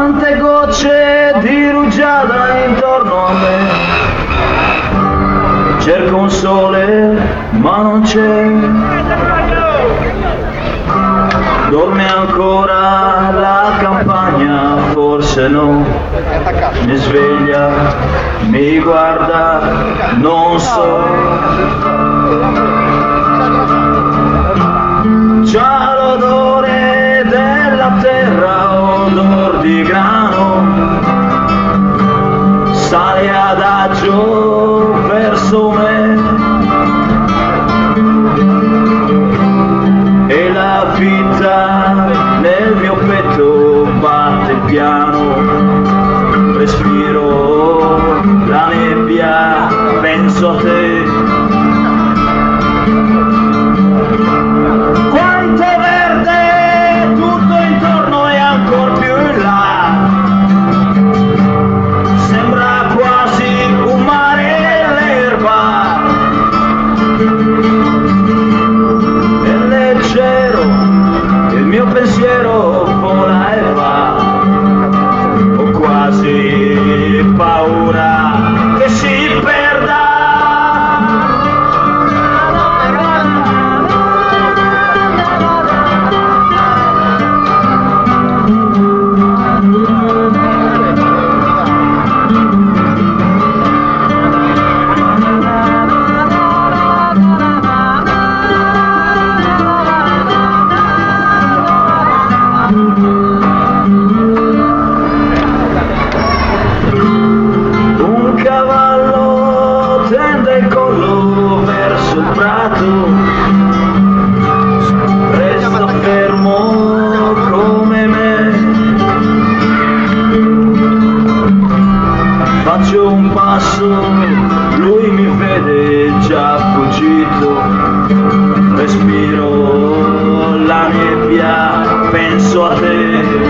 Quante gocce di rugiada intorno a me, cerco un sole ma non c'è. Dorme ancora la campagna, forse no, mi sveglia, mi guarda, non so. C'ha l'odore della terra, odor di grano, sale adagio verso me, e la vita nel mio petto batte piano, respiro la nebbia, penso a te. Quanto verde tutto intorno e ancor più in là, sembra quasi un mare l'erba, è leggero il mio pensiero, vola e va, ho quasi paura che si perda. Un cavallo tende il collo verso il prato, resta fermo come me. Faccio un passo, lui mi vede già fuggito, respiro la nebbia, penso a te.